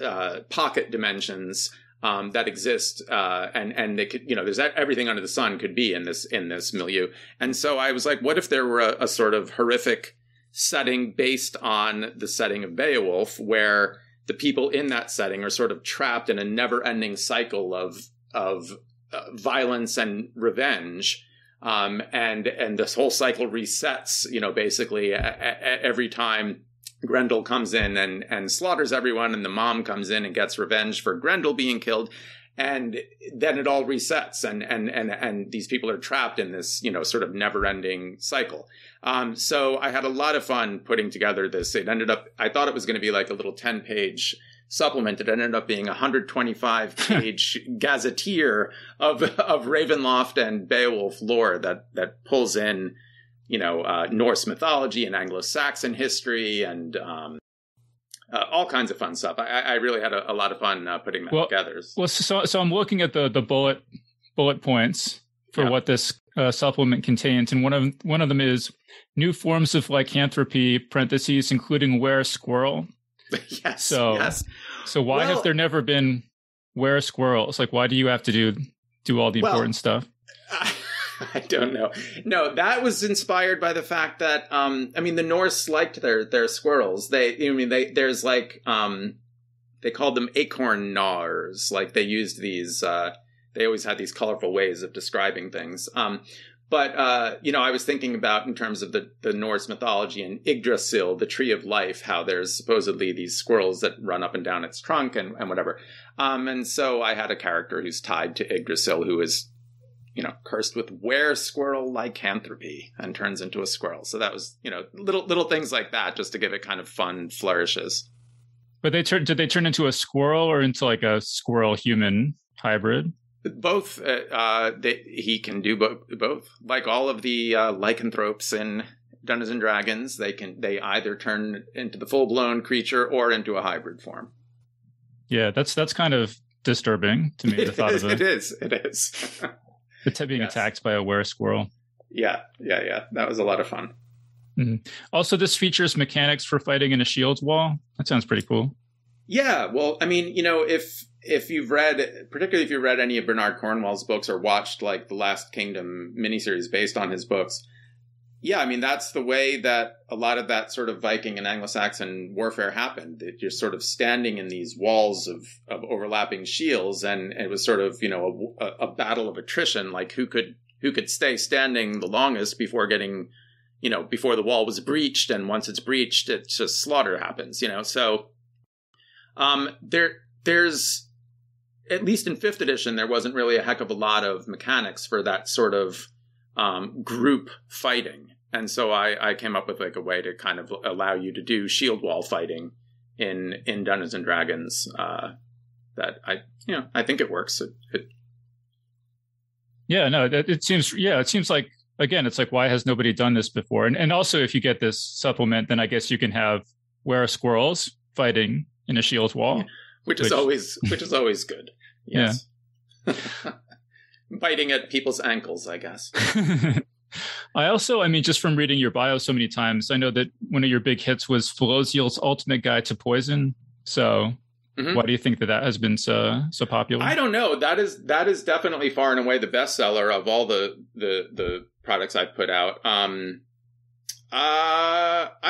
S3: pocket dimensions that exist, and they could, there's everything under the sun could be in this milieu. And so I was like, what if there were a sort of horrific setting based on the setting of Beowulf, where the people in that setting are sort of trapped in a never-ending cycle of violence and revenge, and this whole cycle resets, basically every time Grendel comes in and slaughters everyone, and the mom comes in and gets revenge for Grendel being killed, and then it all resets, and these people are trapped in this, sort of never-ending cycle. So I had a lot of fun putting together this. It ended up, I thought it was going to be like a little 10-page supplement. It ended up being a 125-page gazetteer of Ravenloft and Beowulf lore that pulls in, Norse mythology and Anglo-Saxon history and all kinds of fun stuff. I really had a lot of fun putting that together. Well,
S1: so I'm looking at the bullet points for what this supplement contains, and one of them is new forms of lycanthropy (parentheses including were-squirrel).
S3: Yes.
S1: So why have there never been were-squirrels? Like, why do you have to do all the important stuff?
S3: I don't know. No, that was inspired by the fact that the Norse liked their squirrels. There's like they called them acorn gnawers. Like they used these. They always had these colorful ways of describing things. But I was thinking about in terms of the Norse mythology and Yggdrasil, the tree of life, how there's supposedly these squirrels that run up and down its trunk and whatever. And so I had a character who's tied to Yggdrasil who is, cursed with were-squirrel lycanthropy and turns into a squirrel. So that was, little things like that just to give it kind of fun flourishes.
S1: But did they turn into a squirrel or into like a squirrel-human hybrid?
S3: Both. He can do both. Like all of the lycanthropes in Dungeons and Dragons, they either turn into the full-blown creature or into a hybrid form.
S1: Yeah, that's kind of disturbing to me. The thought of it.
S3: It is.
S1: Being attacked by a were-squirrel. Yeah.
S3: That was a lot of fun.
S1: Mm-hmm. Also, this features mechanics for fighting in a shield wall. That sounds pretty cool.
S3: Yeah, well, if you've read any of Bernard Cornwell's books or watched like the Last Kingdom miniseries based on his books, that's the way that a lot of that sort of Viking and Anglo-Saxon warfare happened. That you're sort of standing in these walls of overlapping shields, and it was sort of a battle of attrition, like who could stay standing the longest before getting before the wall was breached, and once it's breached, it's just slaughter happens. So there's at least in 5th edition, there wasn't really a heck of a lot of mechanics for that sort of group fighting. And so I came up with like a way to kind of allow you to do shield wall fighting in Dungeons and Dragons that I think it works.
S1: It seems like, again, it's like, why has nobody done this before? And also, if you get this supplement, then I guess you can have were-squirrels fighting in a shield wall.
S3: Which is always good. Yes. Yeah. Biting at people's ankles, I guess.
S1: I also, just from reading your bio so many times, I know that one of your big hits was Felozio's Ultimate Guide to Poison. So why do you think that has been so popular? I
S3: don't know. That is definitely far and away the bestseller of all the products I've put out. I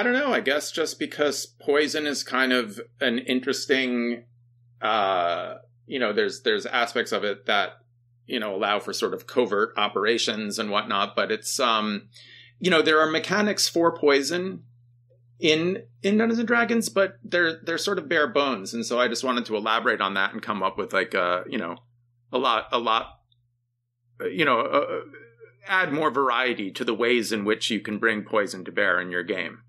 S3: don't know. I guess just because poison is kind of an interesting, there's aspects of it that, allow for sort of covert operations and whatnot. But it's, there are mechanics for poison in Dungeons and Dragons, but they're sort of bare bones. And so I just wanted to elaborate on that and come up with like, a lot, add more variety to the ways in which you can bring poison to bear in your game.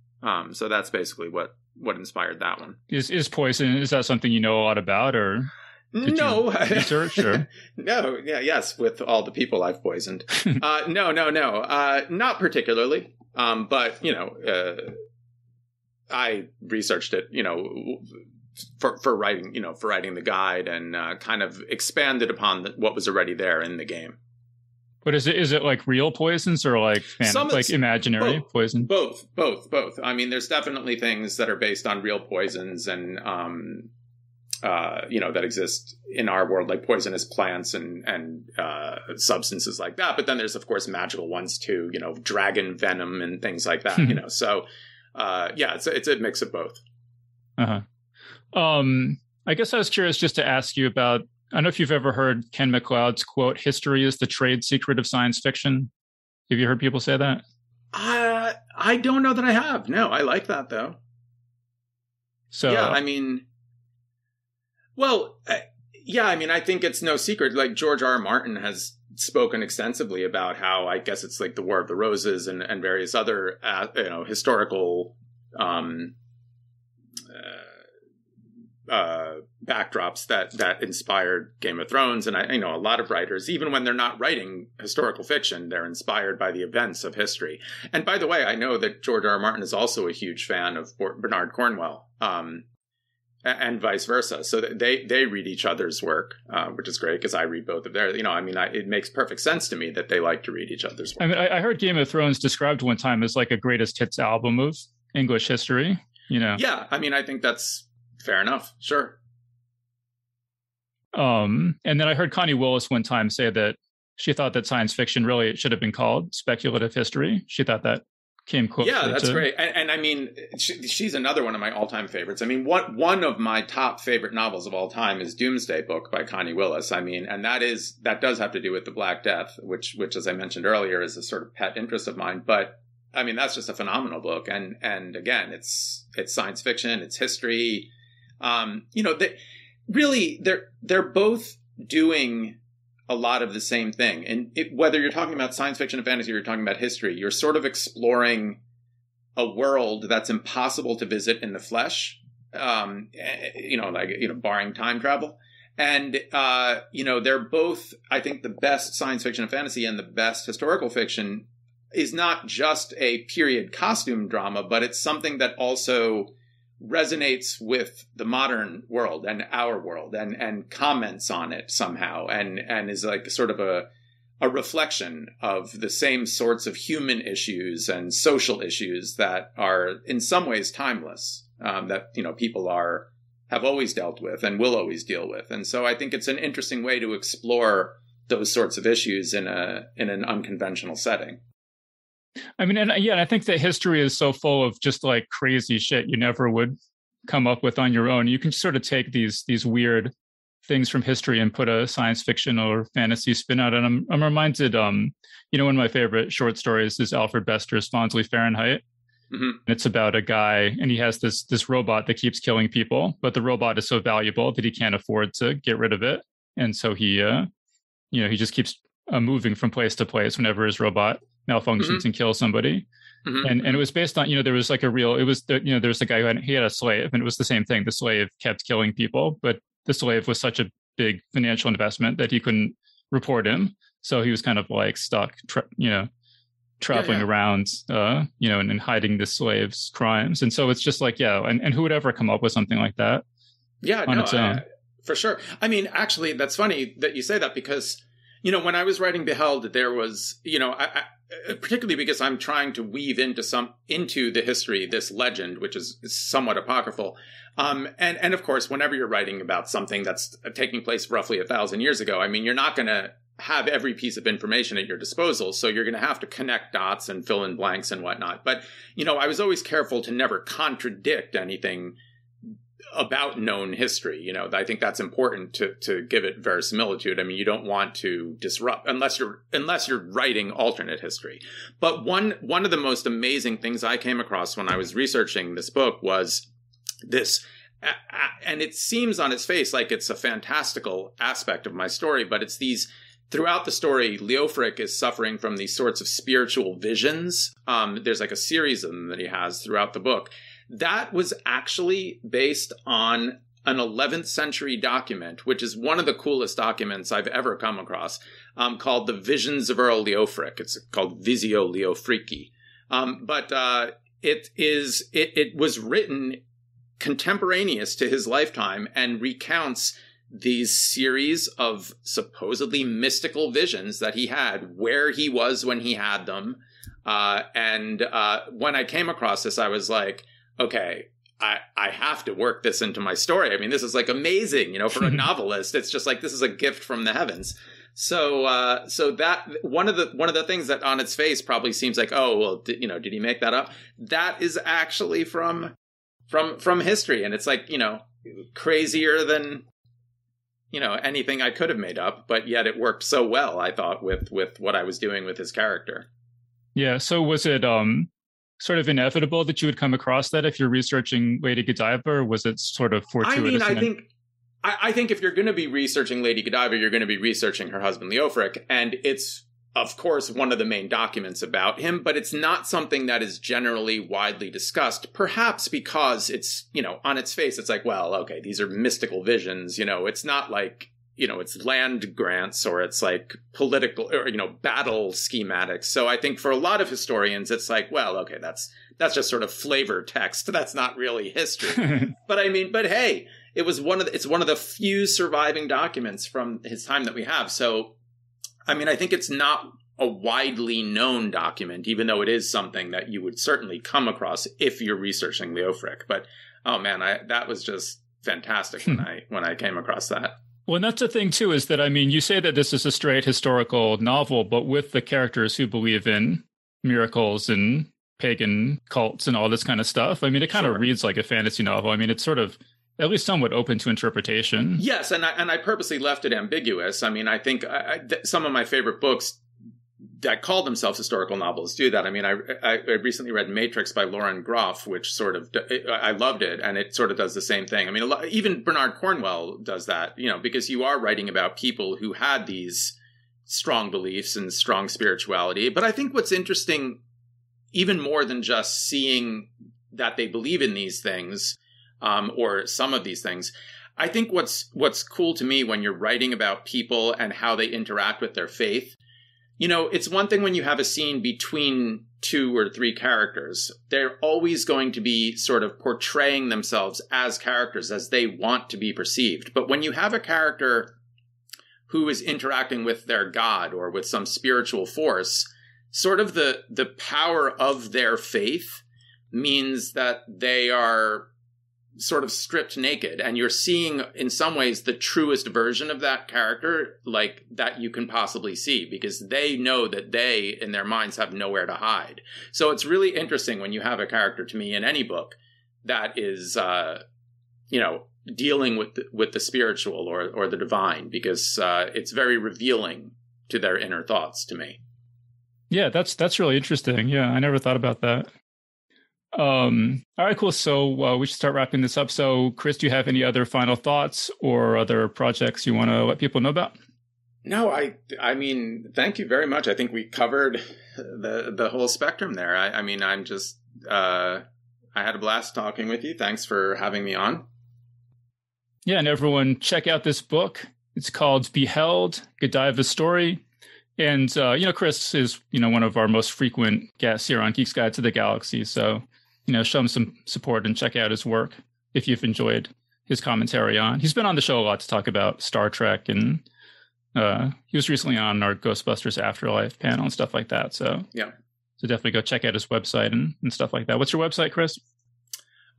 S3: So that's basically what inspired that one.
S1: Is poison, is that something you know a lot about, or
S3: no
S1: research? Or?
S3: No, yes, with all the people I've poisoned. No, not particularly. But I researched it, for writing the guide, and kind of expanded upon what was already there in the game.
S1: But is it like real poisons or like imaginary poison?
S3: Both. There's definitely things that are based on real poisons, and that exist in our world, like poisonous plants and substances like that. But then there's, of course, magical ones too, dragon venom and things like that, So, it's a mix of both.
S1: Uh-huh. I guess I was curious just to ask you about, I don't know if you've ever heard Ken MacLeod's quote, "History is the trade secret of science fiction." Have you heard people say that?
S3: I don't know that I have. No, I like that though.
S1: So,
S3: yeah, I mean, I think it's no secret. Like George R. R. Martin has spoken extensively about how, I guess it's like the War of the Roses and various other, historical, backdrops that inspired Game of Thrones. And a lot of writers, even when they're not writing historical fiction, they're inspired by the events of history. And by the way, I know that George R. R. Martin is also a huge fan of Bernard Cornwell, and vice versa. So they read each other's work, which is great because I read both of theirs. It makes perfect sense to me that they like to read each other's work.
S1: I mean, I heard Game of Thrones described one time as like a greatest hits album of English history,
S3: Yeah, I think that's fair enough. Sure.
S1: And then I heard Connie Willis one time say that she thought that science fiction really should have been called speculative history. She thought that came close.
S3: Yeah, that's great. And she's another one of my all-time favorites. One of my top favorite novels of all time is Doomsday Book by Connie Willis. And that does have to do with the Black Death, which as I mentioned earlier is a sort of pet interest of mine. But that's just a phenomenal book. And again, it's science fiction, it's history. They're both doing a lot of the same thing. And whether you're talking about science fiction and fantasy or you're talking about history, you're sort of exploring a world that's impossible to visit in the flesh, barring time travel. And, they're both, I think, the best science fiction and fantasy and the best historical fiction is not just a period costume drama, but it's something that also resonates with the modern world and our world and comments on it somehow and is like sort of a reflection of the same sorts of human issues and social issues that are in some ways timeless, that people have always dealt with and will always deal with. And so I think it's an interesting way to explore those sorts of issues in an unconventional setting.
S1: I think that history is so full of just like crazy shit you never would come up with on your own. You can sort of take these weird things from history and put a science fiction or fantasy spin out. And I'm reminded, one of my favorite short stories is Alfred Bester's Fonslie Fahrenheit. Mm-hmm. And it's about a guy, and he has this robot that keeps killing people, but the robot is so valuable that he can't afford to get rid of it, and so he just keeps moving from place to place whenever his robot malfunctions mm-hmm. and kills somebody. Mm-hmm. And it was based on, there was like there was a guy who had a slave, and it was the same thing. The slave kept killing people, but the slave was such a big financial investment that he couldn't report him. So he was kind of like stuck, traveling around, and hiding the slave's crimes. And so it's just like, and who would ever come up with something like that?
S3: Yeah, on its own? For sure. Actually, that's funny that you say that because, when I was writing Beheld, there was, I particularly because I'm trying to weave into the history, this legend, which is somewhat apocryphal. And of course, whenever you're writing about something that's taking place roughly 1,000 years ago, you're not going to have every piece of information at your disposal. So you're going to have to connect dots and fill in blanks and whatnot. But, I was always careful to never contradict anything about known history. I think that's important to give it verisimilitude. You don't want to disrupt unless you're writing alternate history. But one of the most amazing things I came across when I was researching this book was this, and it seems on its face like it's a fantastical aspect of my story, but it's these, throughout the story, Leofric is suffering from these sorts of spiritual visions. There's like a series of them that he has throughout the book. That was actually based on an 11th century document, which is one of the coolest documents I've ever come across, called The Visions of Earl Leofric. It's called Visio Leofrici. But it was written contemporaneous to his lifetime and recounts these series of supposedly mystical visions that he had, where he was when he had them. And when I came across this, I was like, okay, I have to work this into my story. I mean, this is like amazing, for a novelist. It's just like, this is a gift from the heavens. So that one of the things that on its face probably seems like, oh, well, did he make that up? That is actually from history. And it's like, crazier than, anything I could have made up, but yet it worked so well, I thought, with what I was doing with his character. Yeah.
S1: So was it, sort of inevitable that you would come across that if you're researching Lady Godiva, or was it sort of fortuitous?
S3: I mean, I think if you're going to be researching Lady Godiva, you're going to be researching her husband Leofric, and it's, of course, one of the main documents about him, but it's not something that is generally widely discussed, perhaps because it's, on its face, it's like, well, okay, these are mystical visions, it's not like, it's land grants or it's like political or, battle schematics. So I think for a lot of historians, it's like, well, okay, that's just sort of flavor text. That's not really history. But hey, it's one of the few surviving documents from his time that we have. So, I think it's not a widely known document, even though it is something that you would certainly come across if you're researching Leofric. But, oh man, that was just fantastic when I came across that.
S1: Well, and that's the thing, too, is that, you say that this is a straight historical novel, but with the characters who believe in miracles and pagan cults and all this kind of stuff. It kind of reads like a fantasy novel. It's sort of at least somewhat open to interpretation.
S3: Yes, and I purposely left it ambiguous. I think some of my favorite books that call themselves historical novels do that. I recently read Matrix by Lauren Groff, which sort of, I loved it, and it sort of does the same thing. Even Bernard Cornwell does that, because you are writing about people who had these strong beliefs and strong spirituality. But I think what's interesting, even more than just seeing that they believe in these things, or some of these things, I think what's cool to me when you're writing about people and how they interact with their faith, it's one thing when you have a scene between 2 or 3 characters. They're always going to be sort of portraying themselves as characters as they want to be perceived. But when you have a character who is interacting with their god or with some spiritual force, sort of the power of their faith means that they are sort of stripped naked, and you're seeing in some ways the truest version of that character, like that you can possibly see, because they know that they in their minds have nowhere to hide. So it's really interesting when you have a character, to me, in any book that is dealing with the spiritual or the divine, because it's very revealing to their inner thoughts to me.
S1: Yeah, that's really interesting. Yeah, I never thought about that. All right, cool. So we should start wrapping this up. So, Chris, do you have any other final thoughts or other projects you want to let people know about?
S3: No, I mean, thank you very much. I think we covered the whole spectrum there. I'm just, I had a blast talking with you. Thanks for having me on.
S1: Yeah, and everyone check out this book. It's called Beheld, Godiva's Story. And, Chris is, one of our most frequent guests here on Geek's Guide to the Galaxy. So, show him some support and check out his work if you've enjoyed his commentary on. He's been on the show a lot to talk about Star Trek, and he was recently on our Ghostbusters Afterlife panel and stuff like that. So, yeah. So definitely go check out his website and stuff like that. What's your website, Chris?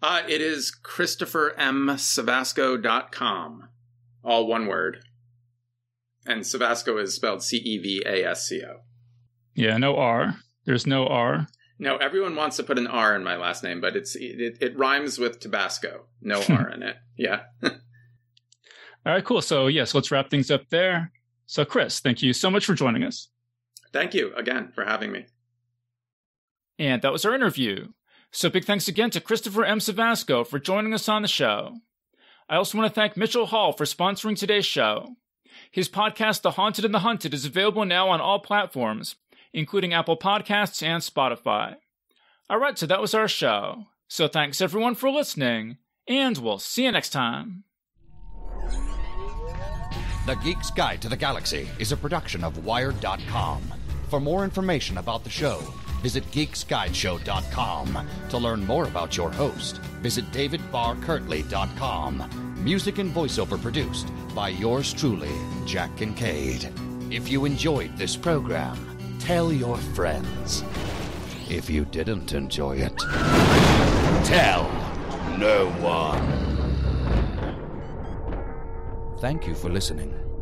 S3: It is ChristopherMCevasco.com. All one word. And Cevasco is spelled Cevasco.
S1: Yeah, no R. There's no R.
S3: No, everyone wants to put an R in my last name, but it rhymes with Tabasco. No R in it. Yeah.
S1: All right, cool. So, yes, let's wrap things up there. So, Chris, thank you so much for joining us.
S3: Thank you again for having me.
S1: And that was our interview. So big thanks again to Christopher M. Cevasco for joining us on the show. I also want to thank Mitchell Hall for sponsoring today's show. His podcast, The Haunted and the Hunted, is available now on all platforms, including Apple Podcasts and Spotify. All right, so that was our show. So thanks everyone for listening, and we'll see you next time.
S2: The Geek's Guide to the Galaxy is a production of Wired.com. For more information about the show, visit geeksguideshow.com. To learn more about your host, visit davidbarrkirtley.com. Music and voiceover produced by yours truly, Jack Kincaid. If you enjoyed this program, tell your friends. If you didn't enjoy it, tell no one. Thank you for listening.